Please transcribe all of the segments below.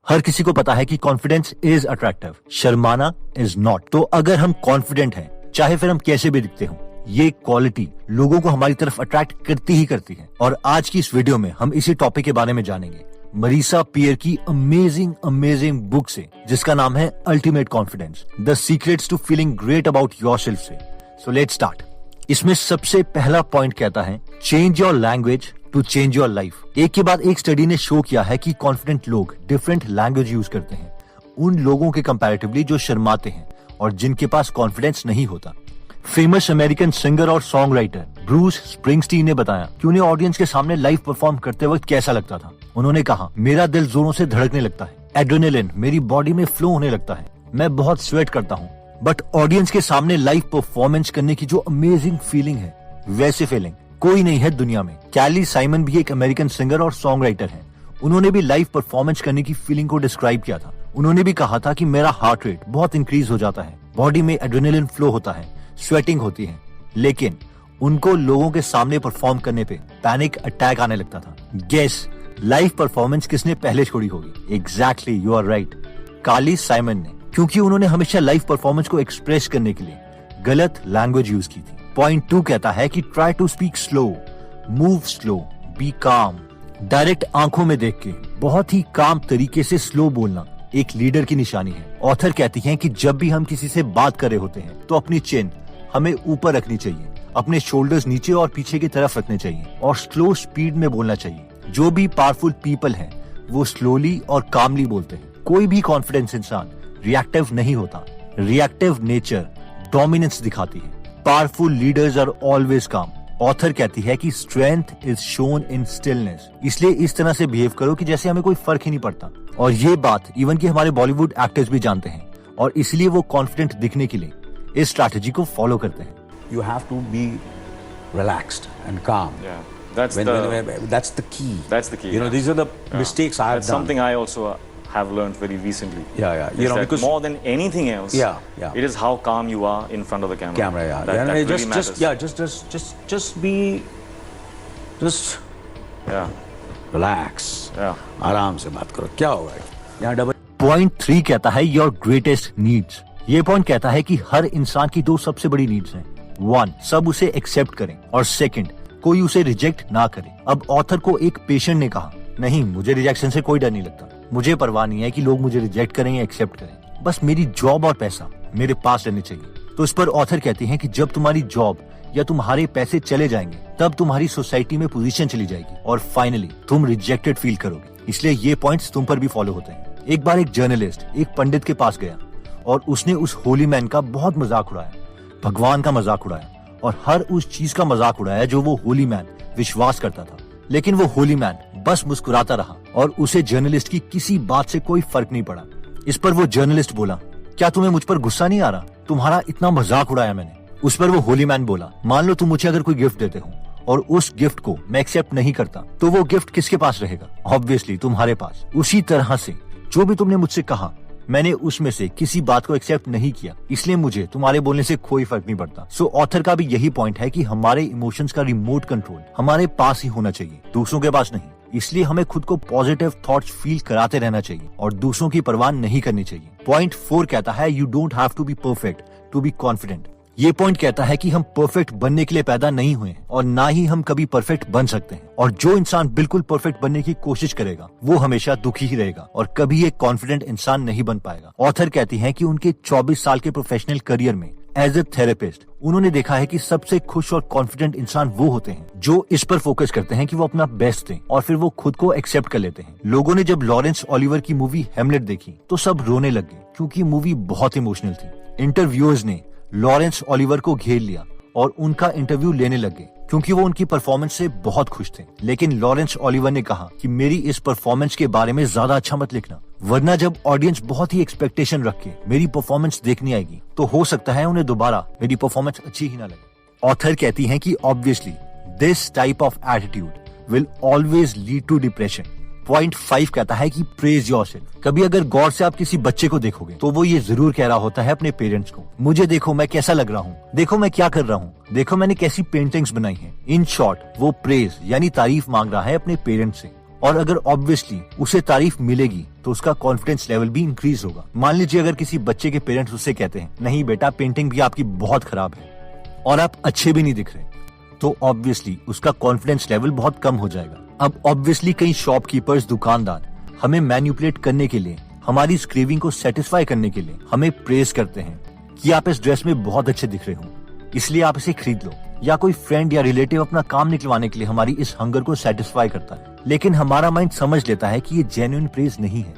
हर किसी को पता है कि कॉन्फिडेंस इज अट्रैक्टिव, शर्माना इज नॉट। तो अगर हम कॉन्फिडेंट हैं, चाहे फिर हम कैसे भी दिखते हों, ये क्वालिटी लोगों को हमारी तरफ अट्रैक्ट करती ही करती है। और आज की इस वीडियो में हम इसी टॉपिक के बारे में जानेंगे मरीसा पियर की अमेजिंग बुक से, जिसका नाम है ultimate confidence, the secrets to feeling great about yourself से। So let's start. इसमें सबसे पहला पॉइंट कहता है, change your language to change your life. एक के बाद एक स्टडी ने शो किया है कि कॉन्फिडेंट लोग डिफरेंट लैंग्वेज यूज करते हैं उन लोगों के कंपैरेटिवली जो शर्माते हैं और जिनके पास कॉन्फिडेंस नहीं होता। फेमस अमेरिकन सिंगर और सॉन्ग राइटर ब्रूस स्प्रिंगस्टीन ने बताया कि उन्हें ऑडियंस के सामने लाइव परफॉर्म करते वक्त कैसा लगता था। उन्होंने कहा, मेरा दिल जोरों से धड़कने लगता है, एड्रेनालिन मेरी बॉडी में फ्लो होने लगता है, मैं बहुत स्वेट करता हूँ, बट ऑडियंस के सामने लाइव परफॉर्मेंस करने की जो अमेजिंग फीलिंग है, वैसे फीलिंग कोई नहीं है दुनिया में। कैली साइमन भी एक अमेरिकन सिंगर और सॉन्ग राइटर है। उन्होंने भी लाइव परफॉर्मेंस करने की फीलिंग को डिस्क्राइब किया था। उन्होंने भी कहा था कि मेरा हार्ट रेट बहुत इंक्रीज हो जाता है, बॉडी में एड्रेनालिन फ्लो होता है, स्वेटिंग होती है, लेकिन उनको लोगों के सामने परफॉर्म करने पे पैनिक अटैक आने लगता था। गेस लाइव परफॉर्मेंस किसने पहले छोड़ी होगी? Exactly, you are right, Carly Simon ने, क्योंकि उन्होंने हमेशा लाइव परफॉर्मेंस को एक्सप्रेस करने के लिए गलत लैंग्वेज यूज की थी। पॉइंट 2 कहता है कि try to speak slow, move slow, be calm. Direct आंखों में देख के बहुत ही काम तरीके से स्लो बोलना एक लीडर की निशानी है। ऑथर कहती हैं कि जब भी हम किसी से बात कर रहे होते हैं तो अपनी चिन हमें ऊपर रखनी चाहिए, अपने शोल्डर्स नीचे और पीछे की तरफ रखने चाहिए और स्लो स्पीड में बोलना चाहिए। जो भी पावरफुल पीपल हैं वो स्लोली और कामली बोलते हैं। कोई भी कॉन्फिडेंस इंसान रिएक्टिव नहीं होता। रिएक्टिव नेचर डोमिनेंस दिखाती है। पावरफुल लीडर्स आर ऑलवेज काम। ऑथर कहती है कि strength is shown in stillness, इसलिए इस तरह से बिहेव करो कि जैसे हमें कोई फर्क ही नहीं पड़ता। और ये बात इवन कि हमारे बॉलीवुड एक्टर्स भी जानते हैं और इसलिए वो कॉन्फिडेंट दिखने के लिए इस स्ट्रैटेजी को फॉलो करते हैं। You have to be relaxed and calm. Yeah, that's the key. That's the key. You know, these are the mistakes I have That's done. something I also have learned very recently. Yeah. You know, because more than anything else, yeah, it is how calm you are in front of the camera. Yeah. That really matters. Just be, relax. Yeah. आराम से बात करो, क्या होगा? यहाँ double. Point 3 कहता है, your greatest needs. ये पॉइंट कहता है कि हर इंसान की 2 सबसे बड़ी नीड्स हैं। 1, सब उसे एक्सेप्ट करें, और 2, कोई उसे रिजेक्ट ना करे। अब ऑथर को एक पेशेंट ने कहा, नहीं, मुझे रिजेक्शन से कोई डर नहीं लगता, मुझे परवाह नहीं है कि लोग मुझे रिजेक्ट करें या एक्सेप्ट करें, बस मेरी जॉब और पैसा मेरे पास रहने चाहिए। तो इस पर ऑथर कहते हैं कि जब तुम्हारी जॉब या तुम्हारे पैसे चले जाएंगे तब तुम्हारी सोसाइटी में पोजीशन चली जाएगी और फाइनली तुम रिजेक्टेड फील करोगे। इसलिए ये पॉइंट्स तुम पर भी फॉलो होते हैं। एक बार एक जर्नलिस्ट एक पंडित के पास गया और उसने उस होली मैन का बहुत मजाक उड़ाया, भगवान का मजाक उड़ाया और हर उस चीज का मजाक उड़ाया जो वो होली मैन विश्वास करता था। लेकिन वो होली मैन बस मुस्कुराता रहा और उसे जर्नलिस्ट की किसी बात से कोई फर्क नहीं पड़ा। इस पर वो जर्नलिस्ट बोला, क्या तुम्हें मुझ पर गुस्सा नहीं आ रहा? तुम्हारा इतना मजाक उड़ाया मैंने। उस पर वो होली मैन बोला, मान लो तुम मुझे अगर कोई गिफ्ट देते हो और उस गिफ्ट को मैं एक्सेप्ट नहीं करता, तो वो गिफ्ट किसके पास रहेगा? ऑब्वियसली तुम्हारे पास। उसी तरह से जो भी तुमने मुझसे कहा, मैंने उसमें से किसी बात को एक्सेप्ट नहीं किया, इसलिए मुझे तुम्हारे बोलने से कोई फर्क नहीं पड़ता। सो ऑथर का भी यही पॉइंट है कि हमारे इमोशंस का रिमोट कंट्रोल हमारे पास ही होना चाहिए, दूसरों के पास नहीं। इसलिए हमें खुद को पॉजिटिव थॉट्स फील कराते रहना चाहिए और दूसरों की परवाह नहीं करनी चाहिए। पॉइंट 4 कहता है, you don't have to be perfect to be confident. ये पॉइंट कहता है कि हम परफेक्ट बनने के लिए पैदा नहीं हुए और ना ही हम कभी परफेक्ट बन सकते हैं। और जो इंसान बिल्कुल परफेक्ट बनने की कोशिश करेगा वो हमेशा दुखी ही रहेगा और कभी एक कॉन्फिडेंट इंसान नहीं बन पाएगा। ऑथर कहती हैं कि उनके 24 साल के प्रोफेशनल करियर में एज ए थेरेपिस्ट उन्होंने देखा है कि सबसे खुश और कॉन्फिडेंट इंसान वो होते हैं जो इस पर फोकस करते हैं कि वो अपना बेस्ट दें और फिर वो खुद को एक्सेप्ट कर लेते हैं। लोगों ने जब लॉरेंस ओलिवर की मूवी हेमलेट देखी तो सब रोने लग गए क्योंकि मूवी बहुत इमोशनल थी। इंटरव्यूअर्स ने लॉरेंस ओलिवर को घेर लिया और उनका इंटरव्यू लेने लग गए क्योंकि वो उनकी परफॉर्मेंस से बहुत खुश थे। लेकिन लॉरेंस ओलिवर ने कहा कि मेरी इस परफॉर्मेंस के बारे में ज्यादा अच्छा मत लिखना, वरना जब ऑडियंस बहुत ही एक्सपेक्टेशन रख के मेरी परफॉर्मेंस देखने आएगी तो हो सकता है उन्हें दोबारा मेरी परफॉर्मेंस अच्छी ही ना लगे। ऑथर कहती हैं कि obviously this type of attitude will always lead to depression. Point 5 कहता है कि प्रेज योरसेल्फ। कभी अगर गौर से आप किसी बच्चे को देखोगे तो वो ये जरूर कह रहा होता है अपने पेरेंट्स को, मुझे देखो मैं कैसा लग रहा हूँ, देखो मैं क्या कर रहा हूँ, देखो मैंने कैसी पेंटिंग्स बनाई हैं। इन शॉर्ट वो प्रेज यानी तारीफ मांग रहा है अपने पेरेंट्स से। और अगर ऑब्वियसली उसे तारीफ मिलेगी तो उसका कॉन्फिडेंस लेवल भी इंक्रीज होगा। मान लीजिए अगर किसी बच्चे के पेरेंट्स उससे कहते हैं नहीं बेटा पेंटिंग भी आपकी बहुत खराब है और आप अच्छे भी नहीं दिख रहे, तो ऑब्वियसली उसका कॉन्फिडेंस लेवल बहुत कम हो जाएगा। अब ऑब्वियसली कई शॉपकीपर्स, दुकानदार हमें मैन्युपुलेट करने के लिए, हमारी इस क्रेविंग को सेटिस्फाई करने के लिए हमें प्रेज करते हैं कि आप इस ड्रेस में बहुत अच्छे दिख रहे हो, इसलिए आप इसे खरीद लो। या कोई फ्रेंड या रिलेटिव अपना काम निकलवाने के लिए हमारी इस हंगर को सेटिस्फाई करता है, लेकिन हमारा माइंड समझ लेता है कि ये जेन्युइन प्रेज नहीं है,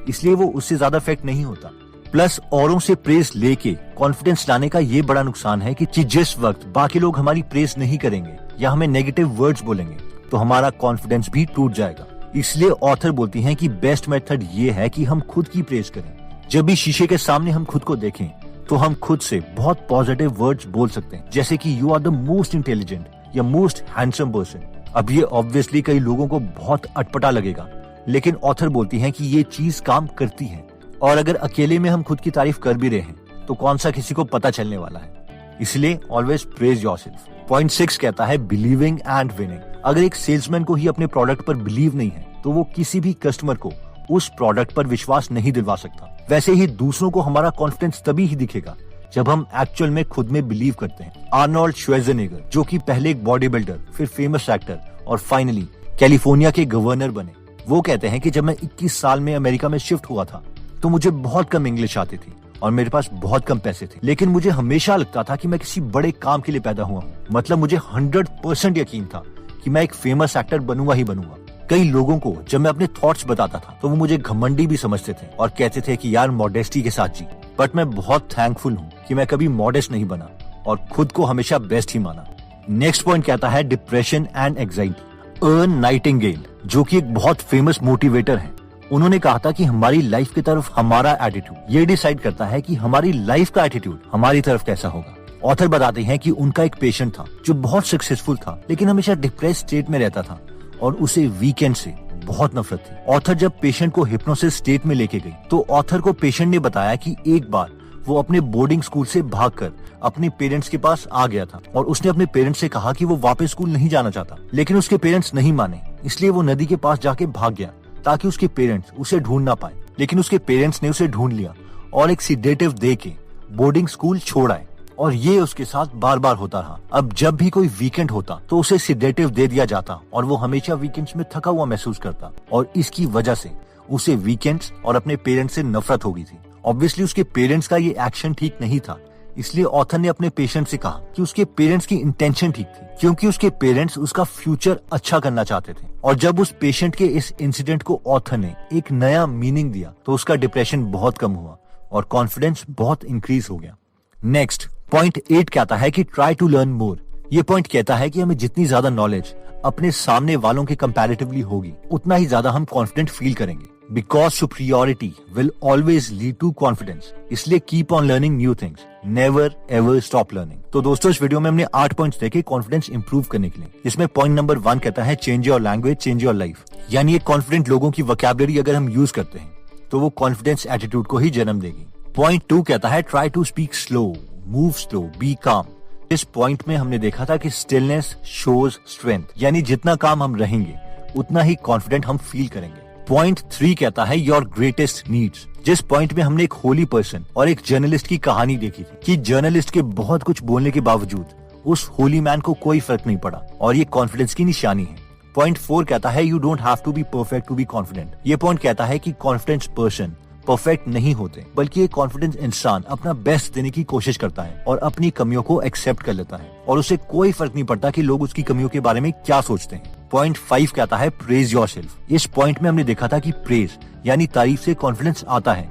इसलिए वो उससे ज्यादा इफेक्ट नहीं होता। प्लस औरों से प्रेज लेके कॉन्फिडेंस लाने का ये बड़ा नुकसान है कि जिस वक्त बाकी लोग हमारी प्रेज नहीं करेंगे या हमें नेगेटिव वर्ड्स बोलेंगे तो हमारा कॉन्फिडेंस भी टूट जाएगा। इसलिए ऑथर बोलती हैं कि बेस्ट मेथड ये है कि हम खुद की प्रेज करें। जब भी शीशे के सामने हम खुद को देखें तो हम खुद से बहुत पॉजिटिव वर्ड्स बोल सकते हैं, जैसे कि you are the most intelligent या मोस्ट हैंडसम पर्सन। अब ये ऑब्वियसली कई लोगों को बहुत अटपटा लगेगा, लेकिन ऑथर बोलती हैं कि ये चीज काम करती है। और अगर अकेले में हम खुद की तारीफ कर भी रहे हैं तो कौन सा किसी को पता चलने वाला है, इसलिए ऑलवेज प्रेज योरसेल्फ। पॉइंट 6 कहता है बिलीविंग एंड विनिंग। अगर एक सेल्समैन को ही अपने प्रोडक्ट पर बिलीव नहीं है तो वो किसी भी कस्टमर को उस प्रोडक्ट पर विश्वास नहीं दिलवा सकता। वैसे ही दूसरों को हमारा कॉन्फिडेंस तभी ही दिखेगा जब हम एक्चुअल में खुद में बिलीव करते हैं। आर्नोल्ड श्वार्ज़नेगर, जो कि पहले एक बॉडी बिल्डर, फिर फेमस एक्टर और फाइनली कैलिफोर्निया के गवर्नर बने, वो कहते हैं कि जब मैं 21 साल में अमेरिका में शिफ्ट हुआ था तो मुझे बहुत कम इंग्लिश आती थी और मेरे पास बहुत कम पैसे थे, लेकिन मुझे हमेशा लगता था कि मैं किसी बड़े काम के लिए पैदा हुआ हूँ। मतलब मुझे 100% यकीन था कि मैं एक फेमस एक्टर बनूंगा ही बनूंगा। कई लोगों को जब मैं अपने थॉट्स बताता था तो वो मुझे घमंडी भी समझते थे और कहते थे कि यार मॉडेस्टी के साथ जी। बट मैं बहुत थैंकफुल हूँ कि मैं कभी मॉडेस्ट नहीं बना और खुद को हमेशा बेस्ट ही माना। नेक्स्ट पॉइंट कहता है depression and anxiety. Earn Nightingale, जो कि एक बहुत फेमस मोटिवेटर है, उन्होंने कहा था कि हमारी लाइफ की तरफ हमारा एटीट्यूड ये डिसाइड करता है कि हमारी लाइफ का एटीट्यूड हमारी तरफ कैसा होगा। ऑथर बताते हैं कि उनका एक पेशेंट था जो बहुत सक्सेसफुल था, लेकिन हमेशा डिप्रेस स्टेट में रहता था और उसे वीकेंड से बहुत नफरत थी। ऑथर जब पेशेंट को हिप्नोसिस स्टेट में लेके गई तो ऑथर को पेशेंट ने बताया कि एक बार वो अपने बोर्डिंग स्कूल से भागकर अपने पेरेंट्स के पास आ गया था और उसने अपने पेरेंट्स से कहा कि वो वापस स्कूल नहीं जाना चाहता, लेकिन उसके पेरेंट्स नहीं माने, इसलिए वो नदी के पास जाके भाग गया ताकि उसके पेरेंट्स उसे ढूंढ ना पाए। लेकिन उसके पेरेंट्स ने उसे ढूंढ लिया और एक सिडेटिव दे के बोर्डिंग स्कूल छोड़ आए और ये उसके साथ बार बार होता रहा। अब जब भी कोई वीकेंड होता तो उसे सिडेटिव दे दिया जाता और वो हमेशा वीकेंड्स में थका हुआ महसूस करता और इसकी वजह से उसे वीकेंड्स और अपने पेरेंट्स से नफरत हो गई थी। ऑब्वियसली उसके पेरेंट्स का ये एक्शन ठीक नहीं था, इसलिए ऑथर ने अपने पेशेंट से कहा कि उसके पेरेंट्स की इंटेंशन ठीक थी, क्योंकि उसके पेरेंट्स उसका फ्यूचर अच्छा करना चाहते थे। और जब उस पेशेंट के इस इंसिडेंट को ऑथर ने एक नया मीनिंग दिया तो उसका डिप्रेशन बहुत कम हुआ और कॉन्फिडेंस बहुत इंक्रीज हो गया। नेक्स्ट पॉइंट 8 कहता है कि ट्राई टू लर्न मोर। ये पॉइंट कहता है कि हमें जितनी ज्यादा नॉलेज अपने सामने वालों के कंपैरेटिवली होगी उतना ही ज्यादा हम कॉन्फिडेंट फील करेंगे, because superiority will always lead to confidence. इसलिए keep on learning new things, never ever stop learning. तो दोस्तों इस वीडियो में हमने 8 पॉइंट्स देखे कॉन्फिडेंस इंप्रूव करने के लिए। इसमें पॉइंट नंबर 1 कहता है change your language, change your life. यानी एक कॉन्फिडेंट लोगों की वोकैबुलरी अगर हम यूज करते हैं तो वो कॉन्फिडेंस एटीट्यूड को ही जन्म देगी। पॉइंट 2 कहता है try to speak slow, move slow, be calm. इस पॉइंट में हमने देखा था कि स्टिलनेस शोज स्ट्रेंथ, यानी जितना काम हम रहेंगे उतना ही कॉन्फिडेंट हम फील करेंगे। पॉइंट 3 कहता है योर ग्रेटेस्ट नीड्स। जिस पॉइंट में हमने एक होली पर्सन और एक जर्नलिस्ट की कहानी देखी थी कि जर्नलिस्ट के बहुत कुछ बोलने के बावजूद उस होली मैन को कोई फर्क नहीं पड़ा और ये कॉन्फिडेंस की निशानी है। पॉइंट 4 कहता है you don't have to be perfect to be confident. ये पॉइंट कहता है कि कॉन्फिडेंस पर्सन परफेक्ट नहीं होते, बल्कि एक कॉन्फिडेंस इंसान अपना बेस्ट देने की कोशिश करता है और अपनी कमियों को एक्सेप्ट कर लेता है और उसे कोई फर्क नहीं पड़ता कि लोग उसकी कमियों के बारे में क्या सोचते हैं। पॉइंट 5 कहता है प्रेज योरसेल्फ। इस पॉइंट में हमने देखा था कि प्रेज यानी तारीफ से कॉन्फिडेंस आता है,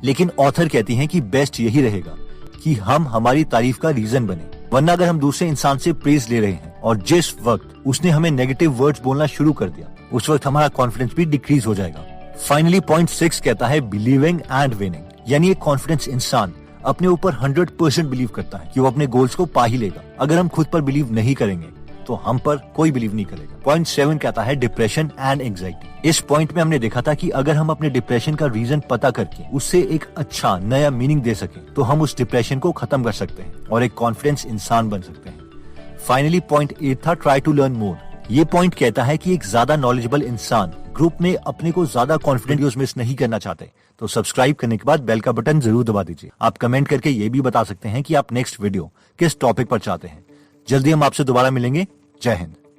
लेकिन ऑथर कहती हैं कि बेस्ट यही रहेगा कि हम हमारी तारीफ का रीजन बने, वरना अगर हम दूसरे इंसान से प्रेज ले रहे हैं और जिस वक्त उसने हमें नेगेटिव वर्ड्स बोलना शुरू कर दिया उस वक्त हमारा कॉन्फिडेंस भी डिक्रीज हो जाएगा। फाइनली पॉइंट 6 कहता है बिलीविंग एंड विनिंग। यानी एक कॉन्फिडेंस इंसान अपने ऊपर 100% बिलीव करता है कि वो अपने गोल्स को पा ही लेगा। अगर हम खुद पर बिलीव नहीं करेंगे तो हम पर कोई बिलीव नहीं करेगा। पॉइंट 7 कहता है डिप्रेशन एंड एंजाइटी। इस पॉइंट में हमने देखा था कि अगर हम अपने डिप्रेशन का रीजन पता करके उससे एक अच्छा नया मीनिंग दे सके तो हम उस डिप्रेशन को खत्म कर सकते हैं और एक कॉन्फिडेंस इंसान बन सकते हैं। फाइनली पॉइंट 8 था ट्राई टू लर्न मोर। ये पॉइंट कहता है कि एक ज्यादा नॉलेजेबल इंसान ग्रुप में अपने को ज्यादा कॉन्फिडेंट वीडियोस मिस नहीं करना चाहते तो सब्सक्राइब करने के बाद बेल का बटन जरूर दबा दीजिए। आप कमेंट करके ये भी बता सकते हैं कि आप नेक्स्ट वीडियो किस टॉपिक पर चाहते हैं। जल्दी हम आपसे दोबारा मिलेंगे। जय हिंद।